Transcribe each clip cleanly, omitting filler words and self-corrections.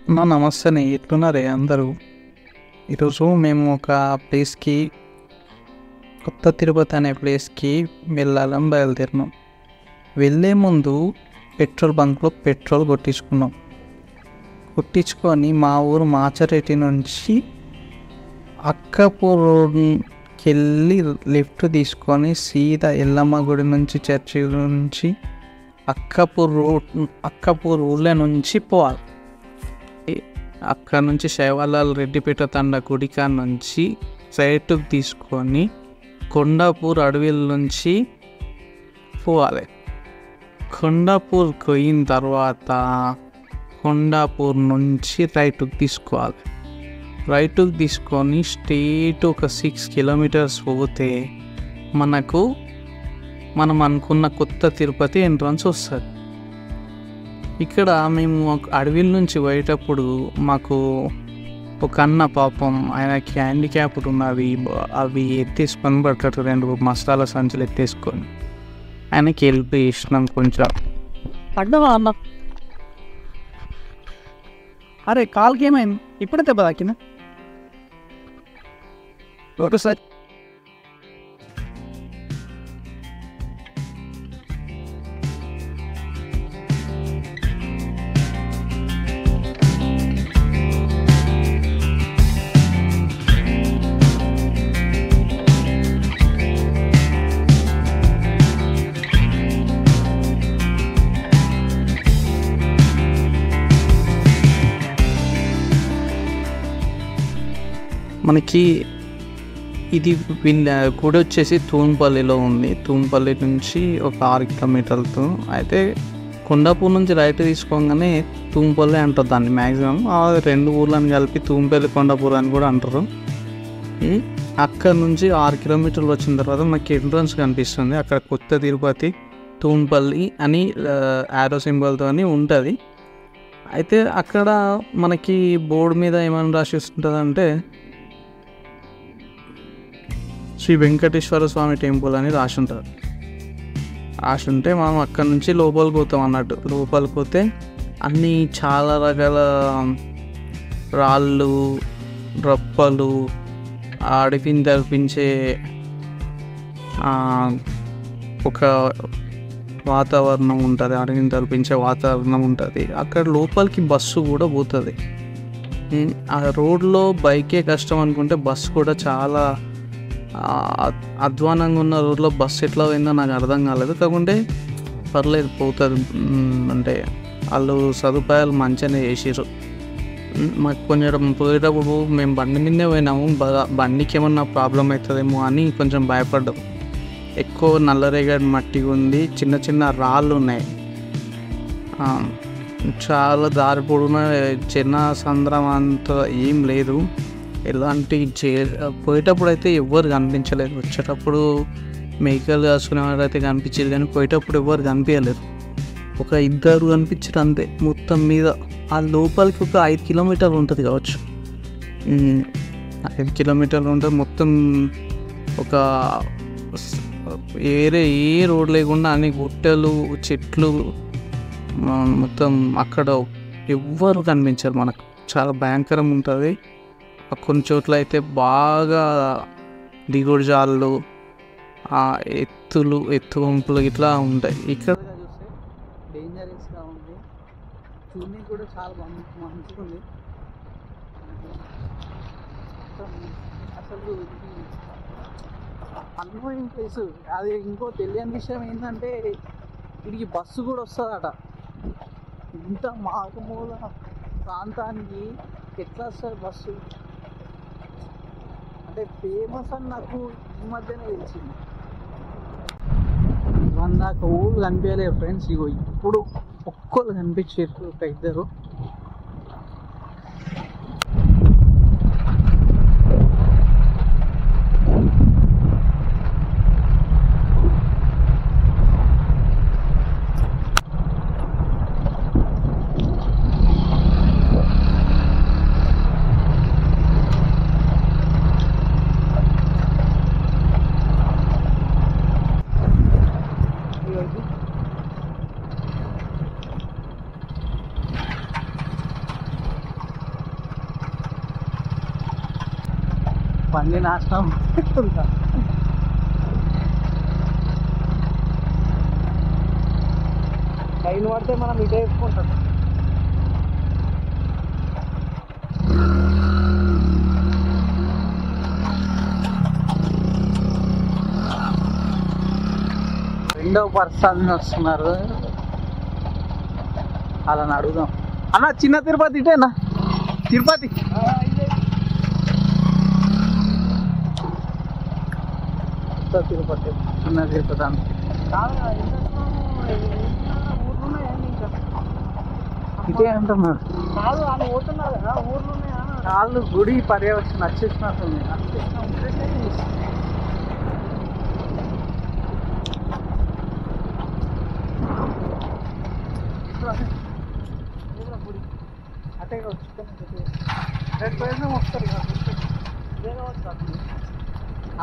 నమస్తే ఎట్లున్నారే అందరూ. ఈరోజు మేము ఒక ప్లేస్కి, కొత్త తిరుపతి అనే ప్లేస్కి వెళ్ళాలని బయలుదేరినాం. వెళ్ళే ముందు పెట్రోల్ బంక్లో పెట్రోల్ కొట్టించుకొని మా ఊరు మాచరేటి నుంచి అక్కపూర్ రోడ్కి వెళ్ళి లెఫ్ట్ తీసుకొని సీదా ఎల్లమ్మ గుడి నుంచి చర్చి నుంచి అక్కపూర్ ఊళ్ళో నుంచి పోవాలి. అక్కడ నుంచి శైవాలాల్ రెడ్డిపేట తండ గుడికా నుంచి సైట్కి తీసుకొని కొండాపూర్ అడవిల నుంచి పోవాలి. కొండాపూర్ పోయిన తర్వాత కొండాపూర్ నుంచి రైట్కి తీసుకోవాలి. రైట్కి తీసుకొని స్ట్రైట్ ఒక 6 కిలోమీటర్స్ పోతే మనం అనుకున్న కొత్త తిరుపతి ఎంట్రన్స్ వస్తుంది. ఇక్కడ మేము అడవిల నుంచి పోయేటప్పుడు మాకు ఒక అన్న పాపం ఆయనకి హ్యాండిక్యాప్డ్ ఉన్నది, అవి ఎత్తేసుకొని పట్టట్టు 2 మసాలా సంచులు ఎత్తేసుకొని ఆయనకి హెల్ప్ చేసినాం. కొంచెం పడ్డావా అన్న? అరే కాలుకి ఏమైంది? ఇప్పుడే దెబ్బ తాకినా? ఒకసారి మనకి ఇది గుడి వచ్చేసి తూన్పల్లిలో ఉంది. తూన్పల్లి నుంచి ఒక 6 కిలోమీటర్లతో. అయితే కొండాపూర్ నుంచి రైట్ తీసుకోగానే తూన్పల్లి అంటారు దాన్ని. మ్యాక్సిమం 2 ఊర్లను కలిపి తూన్పల్లి కొండాపూర్ అని కూడా అంటారు. అక్కడ నుంచి 6 కిలోమీటర్లు వచ్చిన తర్వాత మనకి ఎంట్రన్స్ కనిపిస్తుంది. అక్కడ కొత్త తిరుపతి తూన్పల్లి అని యారో సింబల్తో ఉంటుంది. అయితే అక్కడ మనకి బోర్డు మీద ఏమైనా రాసి వస్తుంటుందంటే శ్రీ వెంకటేశ్వర స్వామి టెంపుల్ అని రాసి ఉంటే మనం అక్కడ నుంచి లోపలికి పోతాం అన్నట్టు. లోపలికి పోతే అన్నీ చాలా రకాల రాళ్ళు, రప్పలు, అడవిని తలపించే ఒక వాతావరణం ఉంటుంది. అడవిని తలపించే వాతావరణం ఉంటుంది. అక్కడ లోపలికి బస్సు కూడా పోతుంది. ఆ రోడ్లో బైకే కష్టం అనుకుంటే బస్సు కూడా చాలా అధ్వానంగా ఉన్న రోడ్లో బస్సు ఎట్లా పోయిందో నాకు అర్థం కాలేదు. కాకుంటే పర్లేదు పోతుంది. అంటే వాళ్ళు సదుపాయాలు మంచిగానే చేసారు. మాకు కొంచెం పోయేటప్పుడు మేము బండి మీదే పోయినాము. బండికి ఏమన్నా ప్రాబ్లం అవుతుందేమో అని కొంచెం భయపడ్డాం. ఎక్కువ నల్లరేగడి మట్టి ఉంది, చిన్న చిన్న రాళ్ళు ఉన్నాయి, చాలా దారి పొడున చిన్న సంద్రం అంత ఏం లేదు. ఎలాంటి పోయేటప్పుడు అయితే ఎవ్వరు కనిపించలేదు. వచ్చేటప్పుడు మేకలు కాసుకునే వాళ్ళు అయితే కనిపించారు, కానీ పోయేటప్పుడు ఎవ్వరు కనిపించలేరు. ఒక 2 కనిపించారు అంతే మొత్తం మీద. ఆ లోపలికి ఒక 5 కిలోమీటర్లు ఉంటుంది కావచ్చు. 5 కిలోమీటర్లు ఉంటుంది మొత్తం. ఒక వేరే ఏ రోడ్ లేకుండా అన్ని గుట్టలు, చెట్లు మొత్తం. అక్కడ ఎవ్వరు కనిపించారు మనకు. చాలా భయంకరంగా ఉంటుంది. కొన్ని చోట్ల అయితే బాగా దిగుడు జాళ్ళు, ఎత్తు వంపులు ఇట్లా ఉంటాయి. ఇక్కడ చూస్తే డేంజరస్గా ఉంది. చూడడానికి కూడా చాలా మంచిగా ఉంది. అసలు అన్వయింగ్ ప్లేస్ అది. ఇంకో తెలియని విషయం ఏంటంటే వీడికి బస్సు కూడా వస్తుందట. ఇంత మారుమూల ప్రాంతానికి ఎట్లా వస్తుంది బస్సు? అంటే ఫేమస్ అని నాకు ఈ మధ్యనే తెలిసింది. నాకు ఊళ్ళు కనిపించలేదు ఫ్రెండ్స్. ఇగో ఇప్పుడు ఒక్కరు కనిపించారు, ఒక 2. బండి నాశనం. లైన్ పడితే మనం ఇటే వేసుకుంటాం. రెండవ పర్సన్ వస్తున్నారు, అలా అడుగుదాం. అన్న చిన్న తిరుపతి ఇటేనా? తిరుపతి తిరుపతి చిన్న తిరుపతి అన్న ఇదే అంటున్నారు. వాళ్ళు గుడి పర్యవేక్షణ వచ్చేసినట్టుంది. అంటే రెండు ప్రయోజనం వస్తారు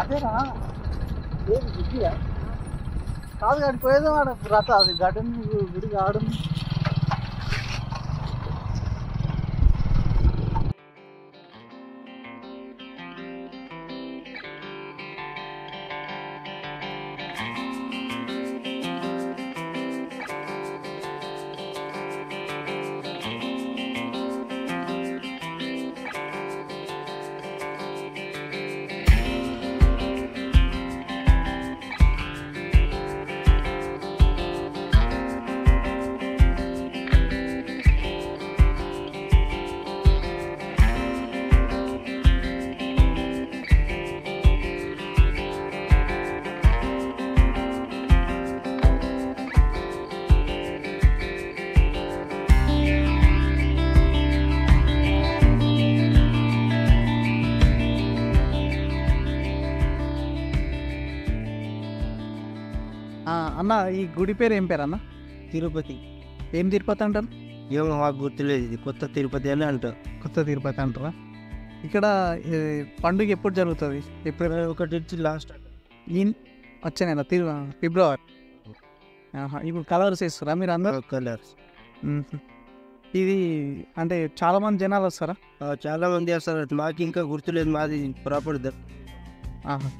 అదేనా? ఏది గుడ్డియా కాదు, గడి ప్రయోజనం ఆడ రథ అది గడి గుడి కావడం. అన్న ఈ గుడి పేరు ఏం పేరు అన్న? తిరుపతి. ఏం తిరుపతి అంటారు? ఏమో మాకు గుర్తులేదు, ఇది కొత్త తిరుపతి అని అంటారు. కొత్త తిరుపతి అంటారా? ఇక్కడ పండుగ ఎప్పుడు జరుగుతుంది? ఎప్పుడు ఒకటి నుంచి లాస్ట్ ఈ వచ్చే నెల ఫిబ్రవరి. ఇప్పుడు కలర్స్ వేస్తారా మీరు అందరూ? కలర్స్. ఇది అంటే చాలా మంది జనాలు వస్తారా? చాలా మంది వస్తారు. మాకు ఇంకా గుర్తులేదు, మాది ప్రాపర్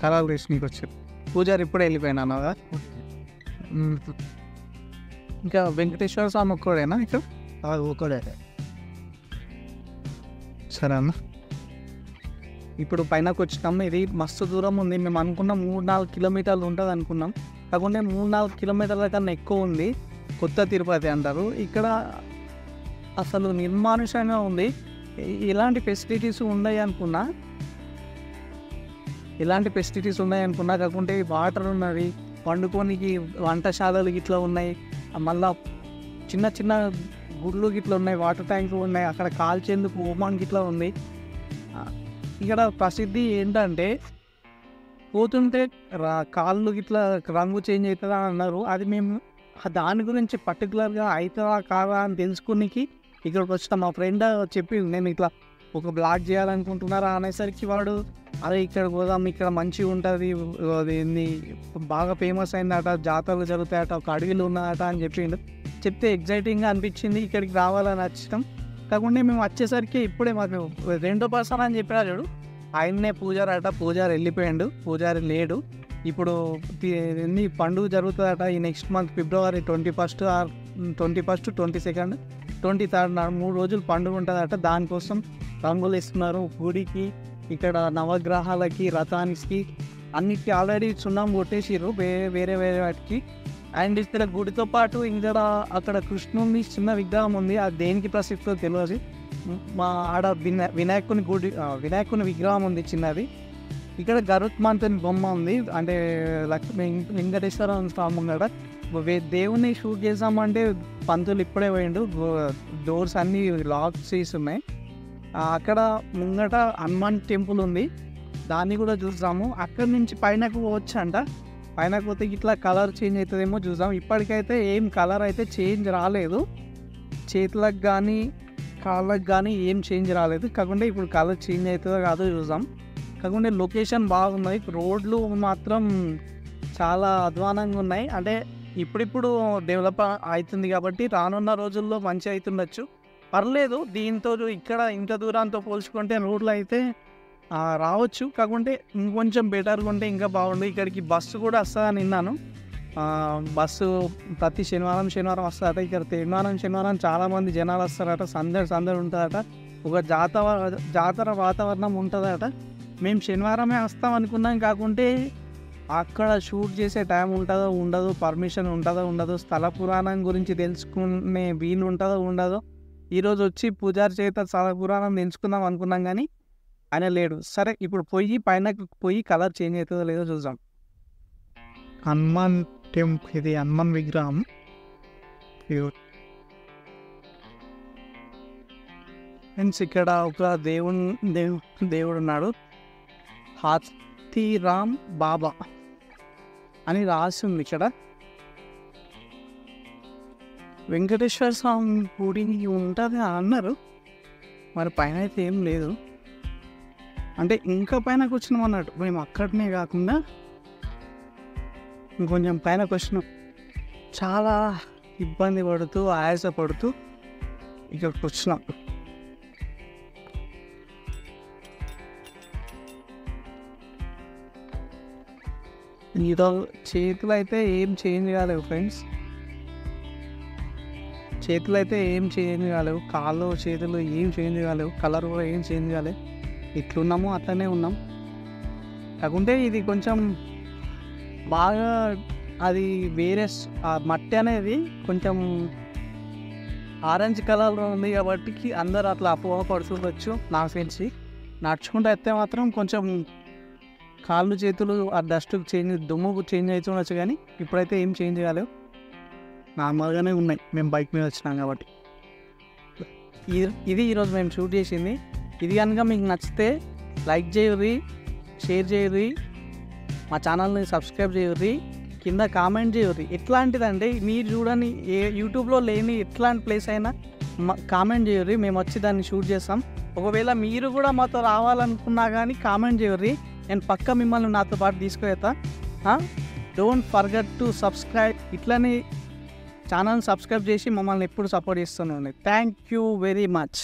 కలర్ వేసుకుని వచ్చారు. పూజారి ఇప్పుడే వెళ్ళిపోయినా కదా. ఇంకా వెంకటేశ్వర స్వామి ఒక్కడేనా ఇక్కడ? ఒకడే. సరే అన్న, ఇప్పుడు పైనకు వచ్చినాము. ఇది మస్తు దూరం ఉంది. మేము అనుకున్నాం 3-4 కిలోమీటర్లు ఉంటుంది అనుకున్నాం, కాకుండా 3-4 కిలోమీటర్ల కన్నా ఎక్కువ ఉంది. కొత్త తిరుపతి అంటారు. ఇక్కడ అసలు నిర్మానుషంగా ఉంది. ఇలాంటి ఫెసిలిటీస్ ఉన్నాయి అనుకున్నా, కాకుంటే వాటర్ ఉన్నది, వండుకోనికి వంటశాలలు ఇట్లా ఉన్నాయి, మళ్ళా చిన్న చిన్న గుడ్లు గిట్లా ఉన్నాయి, వాటర్ ట్యాంకులు ఉన్నాయి, అక్కడ కాల్చేందుకు హోమాన్ గిట్లా ఉంది. ఇక్కడ ప్రసిద్ధి ఏంటంటే పోతుంటే కాళ్ళు గిట్లా రంగు చేంజ్ అవుతుందా అని అన్నారు. అది మేము దాని గురించి పర్టికులర్గా అవుతుందా కాదా అని తెలుసుకునికి ఇక్కడికి వచ్చిన మా ఫ్రెండ్ చెప్పి నేను ఇట్లా ఒక బ్లాగ్ చేయాలనుకుంటున్నారా అనేసరికి వాడు అదే ఇక్కడ పోదాం, ఇక్కడ మంచిగా ఉంటుంది, అది బాగా ఫేమస్ అయిందట, జాతరలు జరుగుతాయట, ఒక అడవిలో ఉన్నదట అని చెప్తే ఎగ్జైటింగ్గా అనిపించింది. ఇక్కడికి రావాలని వచ్చాం. కాకుండా మేము వచ్చేసరికి ఇప్పుడే మాకు రెండో పర్సన్ అని చెప్పాడు, ఆయన్నే పూజారి అట. పూజారి వెళ్ళిపోయాడు, పూజారి లేడు. ఇప్పుడు పండుగ జరుగుతుందట ఈ నెక్స్ట్ మంత్ ఫిబ్రవరి 21, 22, 23 నాడు 3 రోజులు పండుగ ఉంటుందట. దానికోసం రంగులు ఇస్తున్నారు గుడికి, ఇక్కడ నవగ్రహాలకి, రథానికి, అన్నిటికీ ఆల్రెడీ సున్నం కొట్టేసిర్రు వేరే వాటికి. అండ్ ఇక్కడ గుడితో పాటు ఇక్కడ అక్కడ కృష్ణుని చిన్న విగ్రహం ఉంది, అది దేనికి ప్రసిద్ధో తెలియదు. మా ఆడ వినాయకుని విగ్రహం ఉంది చిన్నది. ఇక్కడ గరుత్మంతుని బొమ్మ ఉంది, అంటే వెంకటేశ్వర స్వామి ఉన్నాడ. దేవుని షూట్ చేసామంటే పంతులు ఇప్పుడే పోయిండు, డోర్స్ అన్నీ లాక్ చేసి ఉన్నాయి. అక్కడ ముంగట హనుమాన్ టెంపుల్ ఉంది, దాన్ని కూడా చూసాము. అక్కడి నుంచి పైనకు పోవచ్చు అంట. పైనకు పోతే ఇట్లా కలర్ చేంజ్ అవుతుందేమో చూసాం. ఇప్పటికైతే ఏం కలర్ అయితే చేంజ్ రాలేదు, చేతులకు కానీ కాళ్ళకు కానీ ఏం చేంజ్ రాలేదు. కాకుండా ఇప్పుడు కలర్ చేంజ్ అవుతుందో కాదో చూసాం. కాకుండా లొకేషన్ బాగున్నాయి, రోడ్లు మాత్రం చాలా అధ్వానంగా ఉన్నాయి. అంటే ఇప్పుడిప్పుడు డెవలప్ అవుతుంది కాబట్టి రానున్న రోజుల్లో మంచి అవుతుండొచ్చు, పర్లేదు. దీంతో ఇక్కడ ఇంత దూరంతో పోల్చుకుంటే రోడ్లు అయితే రావచ్చు, కాకుంటే ఇంకొంచెం బెటర్గా ఉంటే ఇంకా బాగుండు. ఇక్కడికి బస్సు కూడా వస్తుందని విన్నాను. బస్సు ప్రతి శనివారం వస్తుందట. ఇక్కడ శనివారం చాలామంది జనాలు వస్తారట, సందడి ఉంటుందట, ఒక జాతర వాతావరణం ఉంటుందట. మేము శనివారమే వస్తాం అనుకున్నాం, కాకుంటే అక్కడ షూట్ చేసే టైం ఉంటుందో ఉండదో, పర్మిషన్ ఉంటుందో ఉండదో, స్థల పురాణం గురించి తెలుసుకునే వీలు ఉంటుందో ఉండదో. ఈరోజు వచ్చి పూజారి చేత స్థల పురాణం తెలుసుకుందాం అనుకున్నాం, కానీ ఆయన లేడు. సరే, ఇప్పుడు పోయి కలర్ చేంజ్ అవుతుందో లేదో చూద్దాం. హనుమాన్ టెంపుల్, ఇది హనుమాన్ విగ్రహం. ఫ్రెండ్స్, ఇక్కడ ఒక దేవుడు ఉన్నాడు. హాతీరామ్ బాబా అని రాసి ఉంది ఇక్కడ. వెంకటేశ్వర స్వామి గుడి ఉంటుంది అన్నారు, మరి పైన అయితే ఏం లేదు. అంటే ఇంకా పైనకు వచ్చినాం అన్నట్టు. మేము అక్కడనే కాకుండా ఇంకొంచెం పైనకు వచ్చినాం. చాలా ఇబ్బంది పడుతూ ఆయాసపడుతూ ఇక్కడికి వచ్చినాం. చేతులు అయితే ఏం చేంజ్ కాలేవు ఫ్రెండ్స్, కాళ్ళు చేతులు ఏం చేంజ్ కాలేవు, కలర్ కూడా ఏం చేంజ్ కాలేవు. ఇట్లున్నాము అట్లనే ఉన్నాం. కాకుంటే ఇది కొంచెం బాగా అది వేరే మట్టి అనేది కొంచెం ఆరెంజ్ కలర్లో ఉంది కాబట్టి అందరు అట్లా అపోహ పడుతుండొచ్చు. నాకు తెలిసి నడుచుకుంటూ అయితే మాత్రం కొంచెం కాళ్ళు చేతులు ఆ డస్ట్ దుమ్ముకు చేంజ్ అవుతుండొచ్చు, కానీ ఇప్పుడైతే ఏం చేంజ్ కాలేవు, నార్మల్గానే ఉన్నాయి. మేము బైక్ మీద వచ్చినాం కాబట్టి. ఇది ఈరోజు మేము షూట్ చేసింది. ఇది కనుక మీకు నచ్చితే లైక్ చేయుర్రి, షేర్ చేయుర్రి, మా ఛానల్ని సబ్స్క్రైబ్ చేయుర్రి, కింద కామెంట్ చేయుర్రి. ఎట్లాంటిదంటే మీరు చూడని యూట్యూబ్లో లేని ఎట్లాంటి ప్లేస్ అయినా కామెంట్ చేయుర్రి, మేము వచ్చి దాన్ని షూట్ చేస్తాం. ఒకవేళ మీరు కూడా మాతో రావాలనుకున్నా కానీ కామెంట్ చేయుర్రి, నేను పక్క మిమ్మల్ని నాతో పాటు తీసుకువెళ్తా. Don't forget to subscribe. ఇట్లనే ఛానల్ సబ్స్క్రైబ్ చేసి మమ్మల్ని ఎప్పుడు సపోర్ట్ చేస్తూనే ఉంది. Thank you very much.